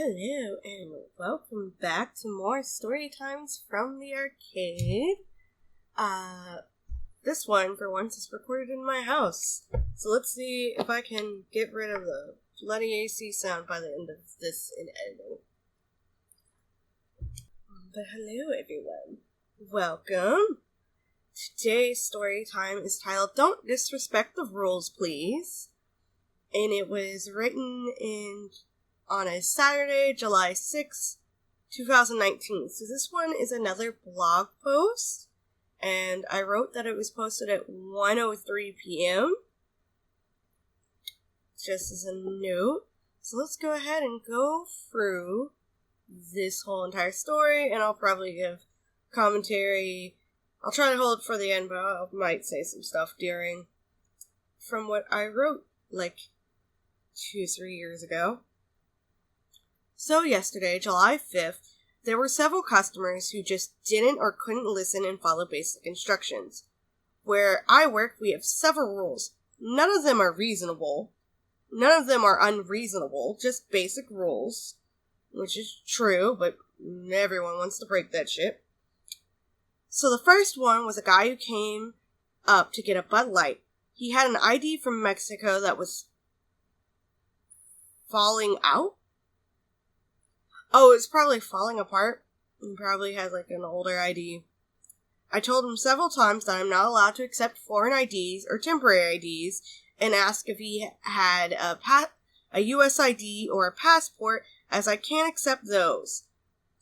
Hello and welcome back to more story times from the arcade. This one, for once, is recorded in my house. So let's see if I can get rid of the bloody AC sound by the end of this in editing. But hello everyone. Welcome. Today's story time is titled Don't Disrespect the Rules, Please. And it was written on a Saturday, July 6th, 2019. So this one is another blog post, and I wrote that it was posted at 1:03 p.m. just as a note. So let's go ahead and go through this whole entire story, and I'll probably give commentary. I'll try to hold it for the end, but I might say some stuff from what I wrote like 2-3 years ago. So yesterday, July 5th, there were several customers who just didn't or couldn't listen and follow basic instructions. Where I work, we have several rules. None of them are reasonable. None of them are unreasonable, just basic rules. Which is true, but everyone wants to break that shit. So the first one was a guy who came up to get a Bud Light. He had an ID from Mexico that was falling out. Oh, it's probably falling apart. He probably had like an older ID. I told him several times that I'm not allowed to accept foreign IDs or temporary IDs and asked if he had a US ID or a passport, as I can't accept those.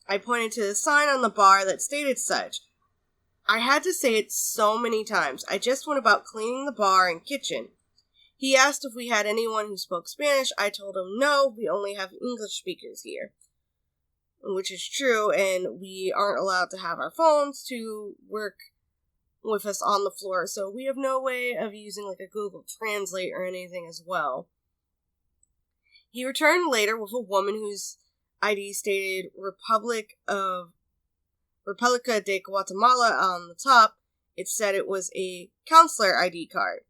I pointed to the sign on the bar that stated such. I had to say it so many times. I just went about cleaning the bar and kitchen. He asked if we had anyone who spoke Spanish. I told him no, we only have English speakers here. Which is true, and we aren't allowed to have our phones to work with us on the floor, so we have no way of using like a Google Translate or anything as well. He returned later with a woman whose ID stated República de Guatemala on the top. It said it was a counselor ID card.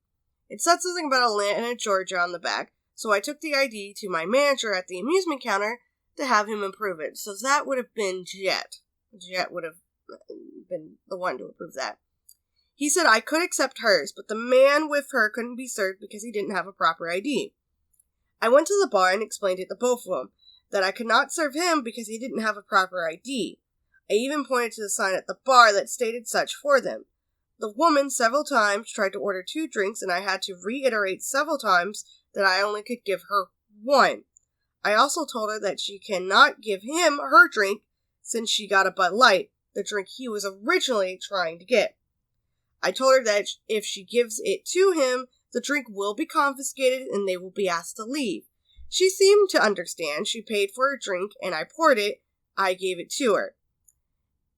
It said something about Atlanta, Georgia on the back, so I took the ID to my manager at the amusement counter to have him approve it. So that would have been Jet. Jet would have been the one to approve that. He said I could accept hers, but the man with her couldn't be served because he didn't have a proper ID. I went to the bar and explained it to both of them, that I could not serve him because he didn't have a proper ID. I even pointed to the sign at the bar that stated such for them. The woman several times tried to order 2 drinks, and I had to reiterate several times that I only could give her 1. I also told her that she cannot give him her drink since she got a Bud Light, the drink he was originally trying to get. I told her that if she gives it to him, the drink will be confiscated and they will be asked to leave. She seemed to understand. She paid for her drink and I poured it. I gave it to her.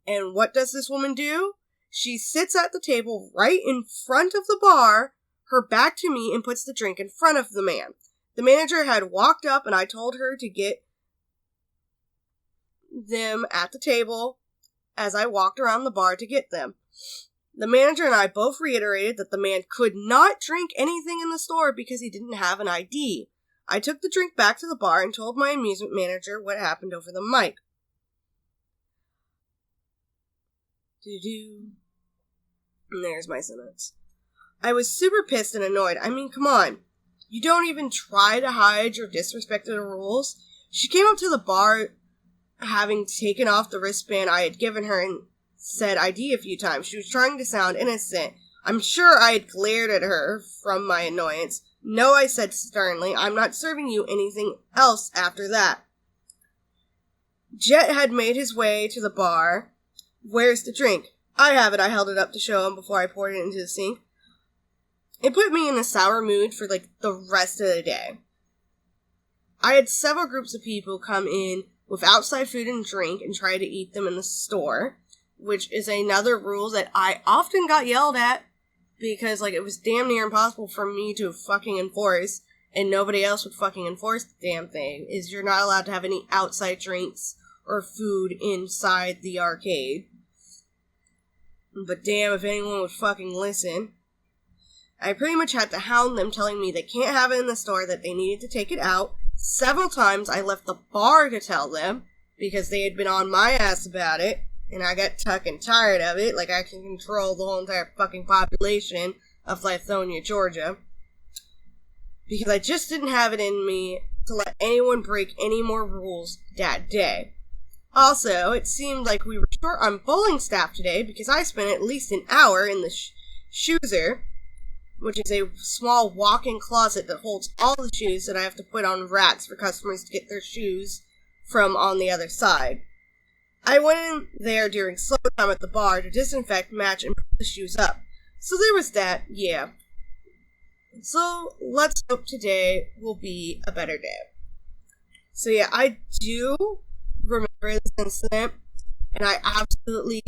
And what does this woman do? She sits at the table right in front of the bar, her back to me, and puts the drink in front of the man. The manager had walked up and I told her to get them at the table as I walked around the bar to get them. The manager and I both reiterated that the man could not drink anything in the store because he didn't have an ID. I took the drink back to the bar and told my amusement manager what happened over the mic. And there's my sentence. I was super pissed and annoyed. I mean, come on. You don't even try to hide your disrespect to the rules. She came up to the bar having taken off the wristband I had given her and said ID a few times. She was trying to sound innocent. I'm sure I had glared at her from my annoyance. No, I said sternly, I'm not serving you anything else after that. Jet had made his way to the bar. Where's the drink? I have it. I held it up to show him before I poured it into the sink. It put me in a sour mood for like the rest of the day. I had several groups of people come in with outside food and drink and try to eat them in the store, which is another rule that I often got yelled at because like it was damn near impossible for me to fucking enforce, and nobody else would fucking enforce the damn thing, is you're not allowed to have any outside drinks or food inside the arcade. But damn if anyone would fucking listen. I pretty much had to hound them telling me they can't have it in the store, that they needed to take it out, Several times I left the bar to tell them, because they had been on my ass about it, and I got fucking tired of it, like I can control the whole entire fucking population of Lithonia, Georgia. Because I just didn't have it in me to let anyone break any more rules that day. Also, it seemed like we were short on bowling staff today because I spent at least an hour in the shoozer, which is a small walk-in closet that holds all the shoes that I have to put on racks for customers to get their shoes from on the other side. I went in there during slow time at the bar to disinfect, match, and put the shoes up. So there was that, yeah. So let's hope today will be a better day. So yeah, I do remember this incident, and I absolutely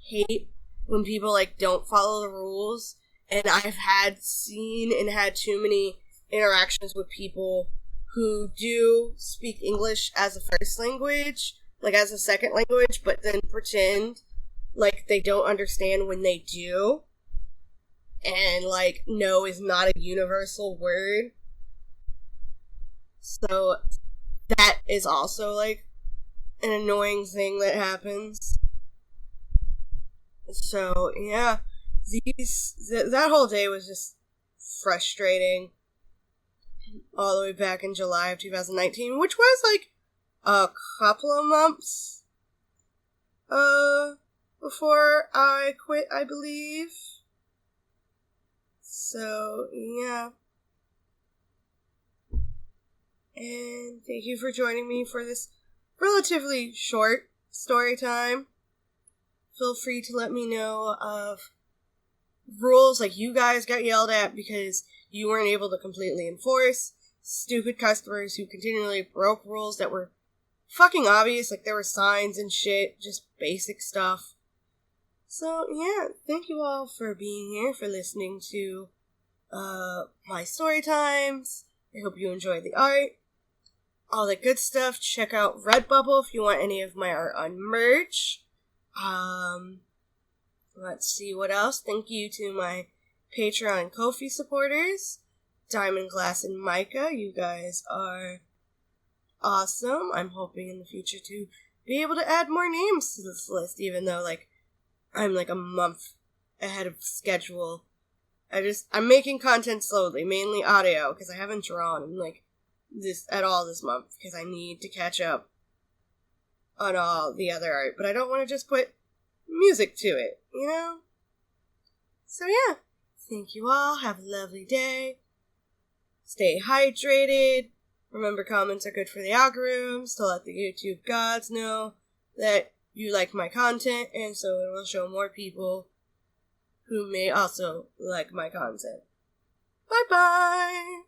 hate when people don't follow the rules. And I've seen and had too many interactions with people who do speak English as a first language, as a second language, but then pretend like they don't understand when they do. And, no is not a universal word. So, that is also, an annoying thing that happens. So, yeah. That whole day was just frustrating. All the way back in July of 2019, which was, a couple of months, before I quit, I believe. So, yeah. And thank you for joining me for this relatively short story time. Feel free to let me know of rules you guys got yelled at because you weren't able to completely enforce. Stupid customers who continually broke rules that were fucking obvious, there were signs and shit, just basic stuff. So, yeah, thank you all for being here, for listening to, my story times. I hope you enjoyed the art. All that good stuff. Check out Redbubble if you want any of my art on merch. Let's see what else. Thank you to my Patreon and Ko-fi supporters, Dymond, Glass, and Micah. You guys are awesome. I'm hoping in the future to be able to add more names to this list, even though, I'm a month ahead of schedule. I'm making content slowly, mainly audio, because I haven't drawn, this at all this month, because I need to catch up on all the other art, but I don't want to just put music to it, So yeah, thank you all, have a lovely day, stay hydrated, remember comments are good for the algorithms, to let the YouTube gods know that you like my content, and so it will show more people who may also like my content. Bye-bye!